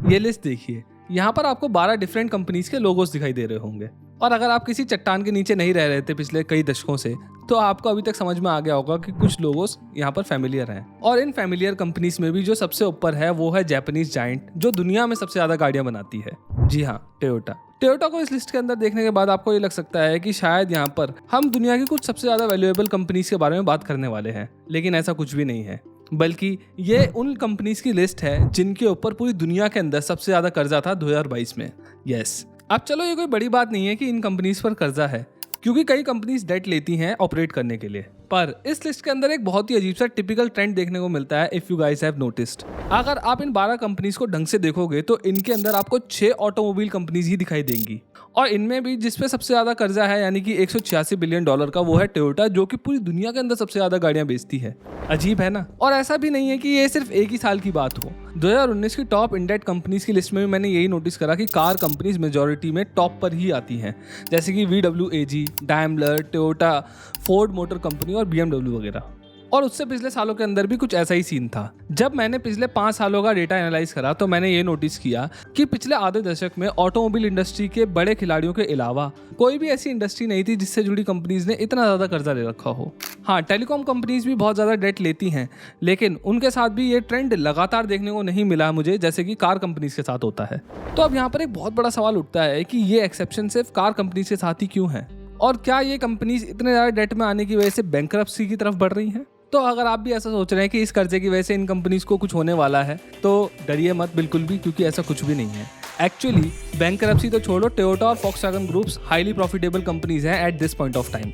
ये लिस्ट देखिए, यहाँ पर आपको 12 डिफरेंट कंपनीज के लोगोस दिखाई दे रहे होंगे। और अगर आप किसी चट्टान के नीचे नहीं रह रहे थे पिछले कई दशकों से, तो आपको अभी तक समझ में आ गया होगा कि कुछ लोगोस यहाँ पर फैमिलियर हैं। और इन फैमिलियर कंपनीज में भी जो सबसे ऊपर है वो है जापानीज जायंट, जो दुनिया में सबसे ज़्यादा गाड़ियाँ बनाती है। जी हाँ, टोयोटा। टोयोटा को इस लिस्ट के अंदर देखने के बाद आपको ये लग सकता है कि शायद यहाँ पर हम दुनिया की कुछ सबसे ज़्यादा वैल्यूएबल कंपनीज के बारे में बात करने वाले हैं, लेकिन ऐसा कुछ भी नहीं है। बल्कि ये उन कंपनीज की लिस्ट है जिनके ऊपर पूरी दुनिया के अंदर सबसे ज़्यादा कर्जा था 2022 में। यस, अब चलो ये कोई बड़ी बात नहीं है कि इन कंपनीज पर कर्जा है, क्योंकि कई कंपनीज डेट लेती हैं ऑपरेट करने के लिए। पर इस लिस्ट के अंदर एक बहुत ही अजीब सा टिपिकल ट्रेंड देखने को मिलता है, if you guys have noticed. अगर आप इन 12 कंपनीज को ढंग से देखोगे तो इनके अंदर आपको 6 ऑटोमोबाइल कंपनीज ही दिखाई देंगी, और इनमें भी जिसपे सबसे ज्यादा कर्जा है यानी कि $186 बिलियन का, वो है टोयोटा, जो कि पूरी दुनिया के अंदर सबसे ज्यादा गाड़ियां बेचती है। अजीब है ना। और ऐसा भी नहीं है कि ये सिर्फ एक ही साल की बात हो। 2019 की टॉप इंडेड कंपनीज की लिस्ट में भी मैंने यही नोटिस करा कि कार कंपनीज मेजॉरिटी में टॉप पर ही आती हैं, जैसे कि VW, Daimler, Toyota, Ford motor company और BMW वगैरह। और उससे पिछले सालों के अंदर भी कुछ ऐसा ही सीन था। जब मैंने पिछले 5 सालों का डेटा एनालाइज करा तो मैंने ये नोटिस किया कि पिछले आधे दशक में ऑटोमोबाइल इंडस्ट्री के बड़े खिलाड़ियों के अलावा कोई भी ऐसी इंडस्ट्री नहीं थी जिससे जुड़ी कंपनीज ने इतना ज़्यादा कर्जा ले रखा हो। हाँ, टेलीकॉम कंपनीज भी बहुत ज़्यादा डेट लेती हैं, लेकिन उनके साथ भी ये ट्रेंड लगातार देखने को नहीं मिला मुझे, जैसे कि कार कंपनीज के साथ होता है। तो अब यहाँ पर एक बहुत बड़ा सवाल उठता है कि ये एक्सेप्शन सिर्फ कार कंपनीज के साथ ही क्यों है, और क्या ये कंपनीज इतने ज़्यादा डेट में आने की वजह से बैंकरप्सी की तरफ बढ़ रही हैं? तो अगर आप भी ऐसा सोच रहे हैं कि इस कर्जे की वजह से इन कंपनीज को कुछ होने वाला है, तो डरिए मत बिल्कुल भी, क्योंकि ऐसा कुछ भी नहीं है। एक्चुअली बैंकरप्सी तो छोड़ो, टोयोटा और Volkswagen groups highly profitable companies हैं at this point of time.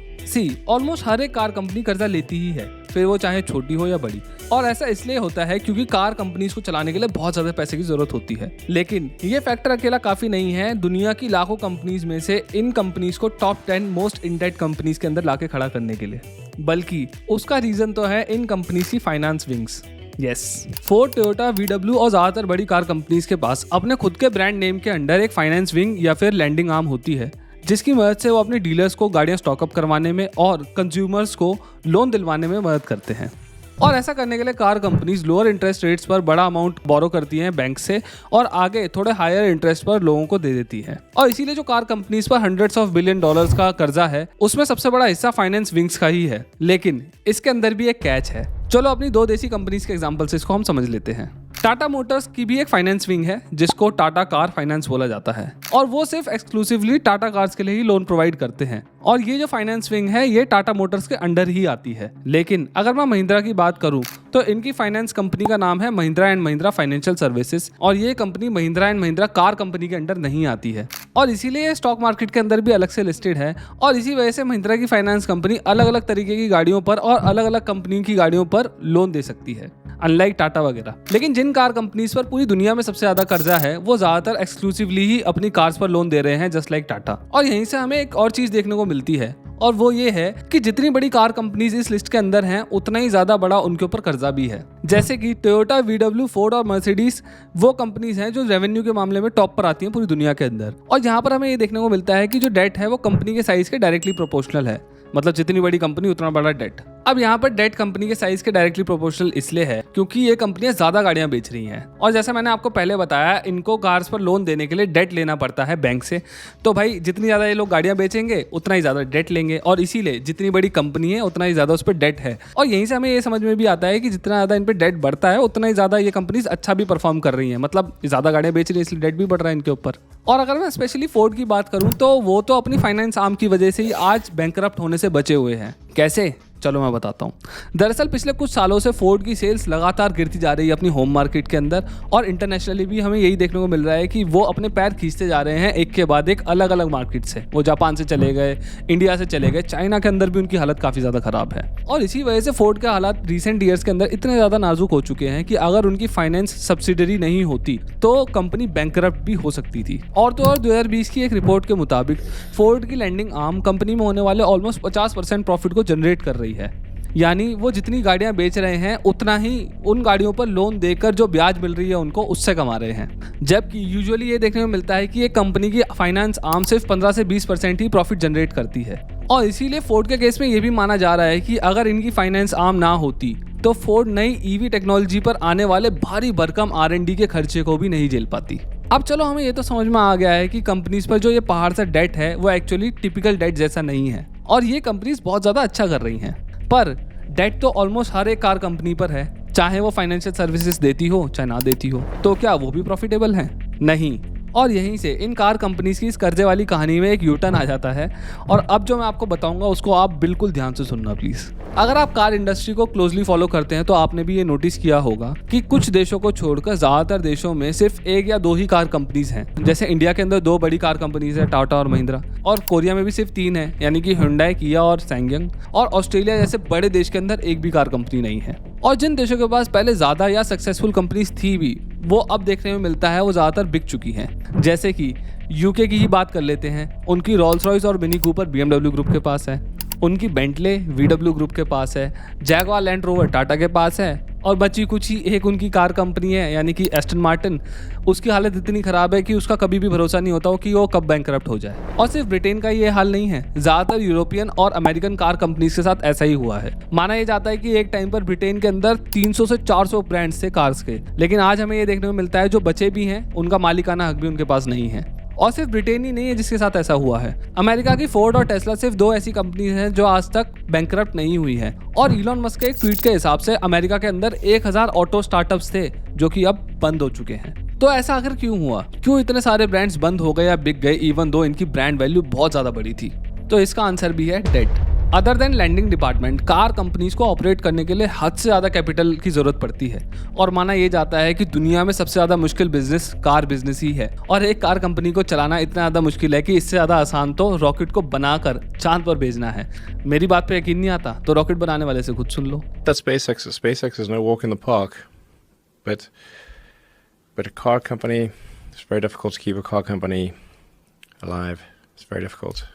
Almost हर एक कार कंपनी कर्जा लेती ही है, फिर वो चाहे छोटी हो या बड़ी। और ऐसा इसलिए होता है क्योंकि कार कंपनीज को चलाने के लिए बहुत ज्यादा पैसे की जरूरत होती है। लेकिन ये फैक्टर अकेला काफी नहीं है। दुनिया की लाखों कंपनीज में से इन कंपनीज को टॉप 10 मोस्ट इंडेड कंपनीज के अंदर लाके खड़ा करने के लिए, बल्कि उसका रीजन तो है इन कंपनीज की finance wings. Yes, Ford, Toyota, VW और ज्यादातर बड़ी कार कंपनीज के पास अपने खुद के ब्रांड नेम के अंडर एक फाइनेंस विंग या फिर लैंडिंग आर्म होती है, जिसकी मदद से वो अपने डीलर्स को गाड़ियां स्टॉकअप करवाने में और कंज्यूमर्स को लोन दिलवाने में मदद करते हैं। और ऐसा करने के लिए car companies lower interest rates पर बड़ा अमाउंट बोरो करती हैं बैंक से, और आगे थोड़े हायर इंटरेस्ट पर लोगों को दे देती हैं। और इसीलिए जो कार कंपनीज पर $100 ऑफ बिलियन का कर्जा है, उसमें सबसे बड़ा हिस्सा फाइनेंस विंग्स का ही है। लेकिन इसके अंदर भी एक कैच है। चलो अपनी 2 देसी कंपनीज के एग्जांपल से इसको हम समझ लेते हैं। टाटा मोटर्स की भी एक फाइनेंस विंग है जिसको टाटा कार फाइनेंस बोला जाता है, और वो सिर्फ एक्सक्लूसिवली टाटा कार्स के लिए ही लोन प्रोवाइड करते हैं। और ये जो फाइनेंस विंग है ये टाटा मोटर्स के अंडर ही आती है। लेकिन अगर मैं महिंद्रा की बात करूं तो इनकी फाइनेंस कंपनी का नाम है Mahindra and Mahindra financial services, और ये company Mahindra and Mahindra car company के अंडर नहीं आती है, और इसीलिए ये स्टॉक मार्केट के अंदर भी अलग से लिस्टेड है। और इसी वजह से महिंद्रा की फाइनेंस कंपनी अलग अलग तरीके की गाड़ियों पर और अलग अलग कंपनी की गाड़ियों पर लोन दे सकती है, अनलाइक टाटा वगैरह। लेकिन जिन कार कंपनीज पर पूरी दुनिया में सबसे ज्यादा कर्जा है वो ज्यादातर एक्सक्लूसिवली ही अपनी कार्स पर लोन दे रहे हैं, जस्ट लाइक टाटा। और यहीं से हमें एक और चीज देखने को मिलती है, और वो ये है कि जितनी बड़ी कार कंपनीज इस लिस्ट के अंदर हैं उतना ही ज्यादा बड़ा उनके ऊपर कर्जा भी है। जैसे कि टोयोटा, VW, फोर्ड और मर्सिडीज वो कंपनीज हैं जो रेवेन्यू के मामले में टॉप पर आती हैं पूरी दुनिया के अंदर। और यहाँ पर हमें ये देखने को मिलता है कि जो डेट है वो कंपनी के साइज के डायरेक्टली प्रोपोर्शनल है, मतलब जितनी बड़ी कंपनी उतना बड़ा डेट। अब यहाँ पर डेट कंपनी के साइज के डायरेक्टली प्रोपोर्शनल इसलिए है क्योंकि ये कंपनियां ज्यादा गाड़ियां बेच रही हैं, और जैसे मैंने आपको पहले बताया इनको कार्स पर लोन देने के लिए डेट लेना पड़ता है बैंक से। तो भाई जितनी ज्यादा ये लोग गाड़ियां बेचेंगे उतना ही ज्यादा डेट लेंगे, और इसीलिए जितनी बड़ी कंपनी है उतना ही ज्यादा उस पर डेट है। और यहीं से हमें ये समझ में भी आता है कि जितना ज्यादा इन पर डेट बढ़ता है उतना ही ज्यादा ये कंपनीज अच्छा भी परफॉर्म कर रही है, मतलब ज्यादा गाड़ियां बेच रही है इसलिए डेट भी बढ़ रहा है इनके ऊपर। और अगर मैं स्पेशली फोर्ड की बात करूं तो वो तो अपनी फाइनेंस आर्म की वजह से ही आज बैंकरप्ट होने से बचे हुए हैं। कैसे? चलो मैं बताता हूँ। दरअसल पिछले कुछ सालों से फोर्ड की सेल्स लगातार गिरती जा रही है अपनी होम मार्केट के अंदर, और इंटरनेशनली भी हमें यही देखने को मिल रहा है कि वो अपने पैर खींचते जा रहे हैं एक के बाद एक अलग अलग मार्केट से। वो जापान से चले गए, इंडिया से चले गए, चाइना के अंदर भी उनकी हालत काफ़ी ज़्यादा ख़राब है। और इसी वजह से फोर्ड के हालात रिसेंट ईयर्स के अंदर इतने ज़्यादा नाजुक हो चुके हैं कि अगर उनकी फाइनेंस सब्सिडरी नहीं होती तो कंपनी बैंकरप्ट भी हो सकती थी। और तो और 2020 की एक रिपोर्ट के मुताबिक फोर्ड की लैंडिंग आर्म कंपनी में होने वाले ऑलमोस्ट 50% प्रॉफिट को जनरेट कर रही है। यानी वो जितनी गाड़ियां बेच रहे हैं उतना ही उन गाड़ियों पर लोन देकर जो ब्याज मिल रही है उनको उससे कमा रहे हैं। जबकि यूजुअली ये देखने को मिलता है कि एक कंपनी की फाइनेंस आर्म सिर्फ 15 से 20% ही प्रॉफिट जनरेट करती है। और इसीलिए फोर्ड के केस में ये भी माना जा रहा है कि अगर इनकी फाइनेंस आर्म ना होती तो फोर्ड नई ईवी टेक्नोलॉजी पर आने वाले भारी भरकम R&D के खर्चे को भी नहीं झेल पाती। अब चलो हमें ये तो समझ में आ गया है कि कंपनीज पर जो ये पहाड़ सा डेट है वो एक्चुअली टिपिकल डेट जैसा नहीं है और ये कंपनीज बहुत ज़्यादा अच्छा कर रही हैं। पर डेट तो ऑलमोस्ट हर एक कार कंपनी पर है, चाहे वो फाइनेंशियल सर्विसेज देती हो चाहे ना देती हो। तो क्या वो भी प्रॉफिटेबल है? नहीं। और यहीं से इन कार कंपनीज की इस कर्जे वाली कहानी में एक यूटर्न आ जाता है और अब जो मैं आपको बताऊंगा उसको आप बिल्कुल ध्यान से सुनना प्लीज। अगर आप कार इंडस्ट्री को क्लोजली फॉलो करते हैं तो आपने भी ये नोटिस किया होगा कि कुछ देशों को छोड़कर ज्यादातर देशों में सिर्फ एक या दो ही कार कंपनीज हैं। जैसे इंडिया के अंदर 2 बड़ी कार कंपनीज है, टाटा और महिंद्रा, और कोरिया में भी सिर्फ 3 है, यानी कि हुंडई, किया और सैंगयंग। और ऑस्ट्रेलिया जैसे बड़े देश के अंदर एक भी कार कंपनी नहीं है। और जिन देशों के पास पहले ज्यादा या सक्सेसफुल कंपनीज थी भी, वो अब देखने में मिलता है वो ज्यादातर बिक चुकी हैं। जैसे कि यूके की ही बात कर लेते हैं, उनकी रोल्स रॉयस और मिनी कूपर BMW ग्रुप के पास है, उनकी बेंटले VW ग्रुप के पास है, जैगवार लैंड रोवर टाटा के पास है, और बची कुछ ही एक उनकी कार कंपनी है यानी कि एस्टन मार्टिन। उसकी हालत इतनी खराब है कि उसका कभी भी भरोसा नहीं होता कि वो कब बैंकरप्ट हो जाए। और सिर्फ ब्रिटेन का ये हाल नहीं है, ज्यादातर यूरोपियन और अमेरिकन कार कंपनीज के साथ ऐसा ही हुआ है। माना यह जाता है कि एक टाइम पर ब्रिटेन के अंदर 300 से 400 ब्रांड्स थे कार्स के, लेकिन आज हमें ये देखने को मिलता है जो बचे भी हैं उनका मालिकाना हक भी उनके पास नहीं है। और सिर्फ ब्रिटेन ही नहीं है जिसके साथ ऐसा हुआ है। अमेरिका की फोर्ड और टेस्ला सिर्फ 2 ऐसी कंपनीज हैं जो आज तक बैंकरप्ट नहीं हुई है। और इलॉन मस्क के एक ट्वीट के हिसाब से अमेरिका के अंदर 1000 ऑटो स्टार्टअप्स थे जो कि अब बंद हो चुके हैं। तो ऐसा आखिर क्यों हुआ? क्यों इतने सारे ब्रांड्स बंद हो गए या बिक गए, इवन दो इनकी ब्रांड वैल्यू बहुत ज्यादा बड़ी थी? तो इसका आंसर भी है debt. Other than lending department, car companies को ऑपरेट करने के लिए हद से ज़्यादा कैपिटल की ज़रूरत पड़ती है। और माना यह जाता है कि दुनिया में सबसे ज़्यादा मुश्किल बिजनेस कार बिजनेस ही है। और एक कार कंपनी को चलाना इतना ज़्यादा मुश्किल है कि इससे ज़्यादा आसान तो रॉकेट को बनाकर चांद पर भेजना है। मेरी बात पे यकीन नहीं आता तो रॉकेट बनाने वाले से खुद सुन लो। SpaceX is no walk in the park, but a car company, it's very difficult to keep a car company alive. It's very difficult.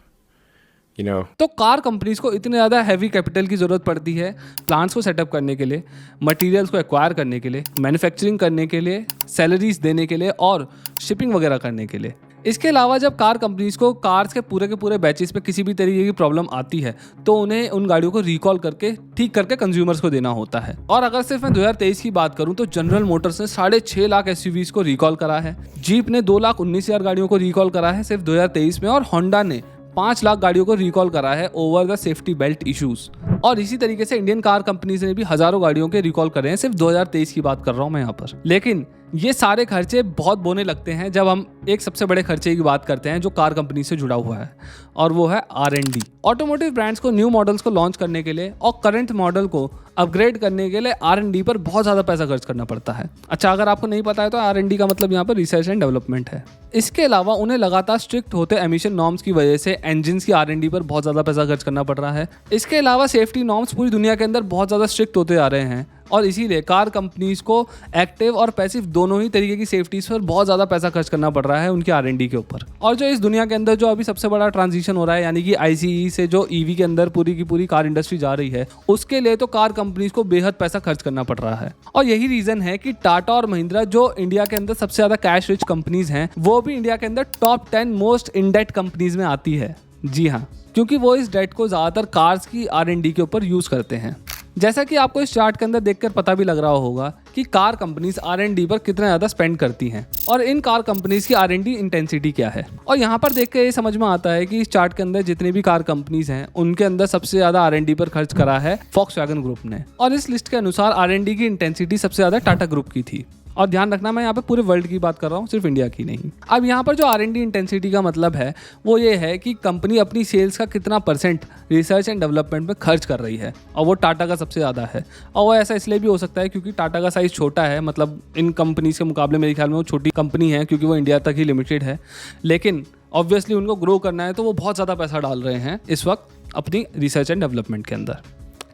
तो कार कंपनीज को इतने ज़्यादा हैवी कैपिटल की ज़रूरत पड़ती है प्लांट्स को सेटअप करने के लिए, मटेरियल्स को एक्वायर करने के लिए, मैन्युफैक्चरिंग करने के लिए, सैलरीज देने के लिए और शिपिंग वगैरह करने के लिए। इसके अलावा जब कार कंपनीज को कार्स के पूरे बैचेस में किसी भी तरीके की प्रॉब्लम आती है तो उन्हें उन गाड़ियों को रिकॉल करके ठीक करके कंज्यूमर्स को देना होता है। और अगर सिर्फ मैं 2023 की बात करूं तो जनरल मोटर्स ने 6.5 लाख SUVs को रिकॉल करा है, जीप ने 2,19,000 गाड़ियों को रिकॉल करा है सिर्फ 2023 में, और होंडा ने 5 लाख गाड़ियों को रिकॉल करा है over the safety belt issues. और इसी तरीके से इंडियन कार कंपनीज ने भी हजारों गाड़ियों के रिकॉल करे हैं, सिर्फ 2023 की बात कर रहा हूं मैं यहाँ पर। लेकिन ये सारे खर्चे बहुत बोने लगते हैं जब हम एक सबसे बड़े खर्चे की बात करते हैं जो कार कंपनी से जुड़ा हुआ है, और वो है R&D। ऑटोमोटिव ब्रांड्स को न्यू मॉडल्स को लॉन्च करने के लिए और करंट मॉडल को अपग्रेड करने के लिए R&D पर बहुत ज़्यादा पैसा खर्च करना पड़ता है। अच्छा, अगर आपको नहीं पता है तो R&D का मतलब यहाँ पर रिसर्च एंड डेवलपमेंट है। इसके अलावा उन्हें लगातार स्ट्रिक्ट होते एमिशन नॉर्म्स की वजह से इंजन्स की R&D पर बहुत ज़्यादा पैसा खर्च करना पड़ रहा है। इसके अलावा सेफ्टी नॉर्म्स पूरी दुनिया के अंदर बहुत ज़्यादा स्ट्रिक्ट होते आ रहे हैं और इसीलिए कार कंपनीज को एक्टिव और पैसिव दोनों ही तरीके की सेफ्टीज पर बहुत ज़्यादा पैसा खर्च करना पड़ रहा है उनकी R&D के ऊपर। और जो इस दुनिया के अंदर जो अभी सबसे बड़ा ट्रांजिशन हो रहा है यानी कि ICE से जो EV के अंदर पूरी की पूरी कार इंडस्ट्री जा रही है, उसके लिए तो कार कंपनीज को बेहद पैसा खर्च करना पड़ रहा है। और यही रीजन है कि टाटा और महिंद्रा जो इंडिया के अंदर सबसे ज़्यादा कैश रिच कंपनीज हैं, वो भी इंडिया के अंदर top 10 most in debt companies में आती है। जी हाँ, क्योंकि वो इस डेट को ज़्यादातर कार्स की R&D के ऊपर यूज़ करते हैं। जैसा कि आपको इस चार्ट के अंदर देखकर पता भी लग रहा होगा कि कार कंपनीज R&D पर कितना ज़्यादा स्पेंड करती हैं और इन कार कंपनीज की R&D इंटेंसिटी क्या है। और यहाँ पर देख के ये समझ में आता है कि इस चार्ट के अंदर जितनी भी कार कंपनीज हैं उनके अंदर सबसे ज़्यादा R&D पर खर्च करा है Volkswagen ग्रुप ने, और इस लिस्ट के अनुसार R&D की इंटेंसिटी सबसे ज़्यादा टाटा ग्रुप की थी। और ध्यान रखना, मैं यहाँ पे पूरे वर्ल्ड की बात कर रहा हूँ, सिर्फ इंडिया की नहीं। अब यहाँ पर जो R&D इंटेंसिटी का मतलब है वो ये है कि कंपनी अपनी सेल्स का कितना % रिसर्च एंड डेवलपमेंट में खर्च कर रही है, और वो टाटा का सबसे ज़्यादा है। और वो ऐसा इसलिए भी हो सकता है क्योंकि टाटा का साइज़ छोटा है, मतलब इन कंपनीज के मुकाबले मेरे ख्याल में वो छोटी कंपनी है क्योंकि वो इंडिया तक ही लिमिटेड है। लेकिन ऑब्वियसली उनको ग्रो करना है तो वो बहुत ज़्यादा पैसा डाल रहे हैं इस वक्त अपनी रिसर्च एंड डेवलपमेंट के अंदर।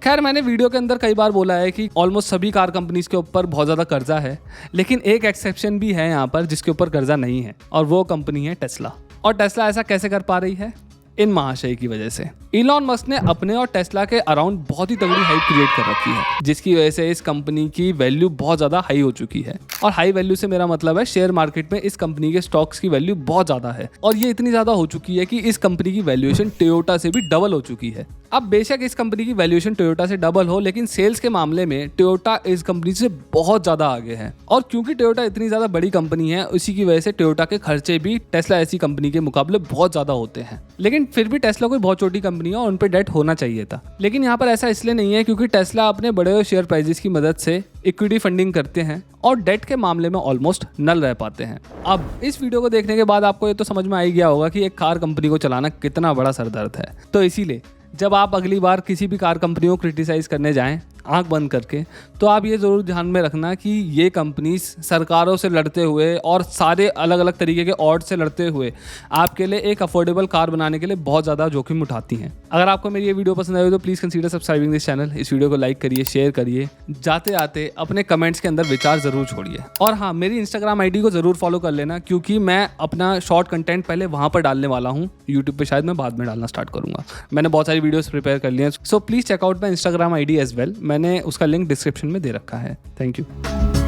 खैर, मैंने वीडियो के अंदर कई बार बोला है कि ऑलमोस्ट सभी कार कंपनीज के ऊपर बहुत ज़्यादा कर्जा है, लेकिन एक एक्सेप्शन भी है यहाँ पर जिसके ऊपर कर्जा नहीं है, और वो कंपनी है टेस्ला। और टेस्ला ऐसा कैसे कर पा रही है? इन महाशय की वजह से। इलॉन मस्क ने अपने और टेस्ला के अराउंड बहुत ही तगड़ी हाइप क्रिएट कर रखी है, जिसकी वजह से इस कंपनी की वैल्यू बहुत ज़्यादा हाई हो चुकी है। और हाई वैल्यू से मेरा मतलब है शेयर मार्केट में इस कंपनी के स्टॉक्स की वैल्यू बहुत ज़्यादा है, और ये इतनी ज़्यादा हो चुकी है कि इस कंपनी की वैल्यूएशन टोयोटा से भी डबल हो चुकी है। अब बेशक इस कंपनी की वैल्यूएशन टोयोटा से डबल हो, लेकिन सेल्स के मामले में टोयोटा इस कंपनी से बहुत ज़्यादा आगे है। और क्योंकि टोयोटा इतनी ज़्यादा बड़ी कंपनी है, उसी की वजह से टोयोटा के खर्चे भी टेस्ला ऐसी कंपनी के मुकाबले बहुत ज़्यादा होते हैं। लेकिन फिर भी टेस्ला कोई बहुत छोटी कंपनी है और उन पर डेट होना चाहिए था। लेकिन यहाँ पर ऐसा इसलिए नहीं है क्योंकि टेस्ला अपने बड़े हुए शेयर प्राइजेस की मदद से इक्विटी फंडिंग करते हैं और डेट के मामले में ऑलमोस्ट नल रह पाते हैं। अब इस वीडियो को देखने के बाद आपको ये तो समझ में आ ही गया होगा कि एक कार कंपनी को चलाना कितना बड़ा सरदर्द है। तो इसीलिए जब आप अगली बार किसी भी कार कंपनी को क्रिटिसाइज़ करने जाएं आंख बंद करके, तो आप ये ज़रूर ध्यान में रखना कि ये कंपनीज सरकारों से लड़ते हुए और सारे अलग अलग तरीके के ऑड से लड़ते हुए आपके लिए एक अफोर्डेबल कार बनाने के लिए बहुत ज़्यादा जोखिम उठाती हैं। अगर आपको मेरी ये वीडियो पसंद आई तो please consider subscribing this channel. इस वीडियो को लाइक करिए, शेयर करिए, जाते आते अपने कमेंट्स के अंदर विचार ज़रूर छोड़िए। और हाँ, मेरी इंस्टाग्राम ID को ज़रूर फॉलो कर लेना, क्योंकि मैं अपना शॉर्ट कंटेंट पहले वहाँ पर डालने वाला हूँ। यूट्यूब पर शायद मैं बाद में डालना स्टार्ट करूँगा। मैंने बहुत सारी वीडियोज़ प्रिपेयर कर ली हैं, so please checkout my Instagram ID as well. मैंने उसका लिंक डिस्क्रिप्शन में दे रखा है। Thank you.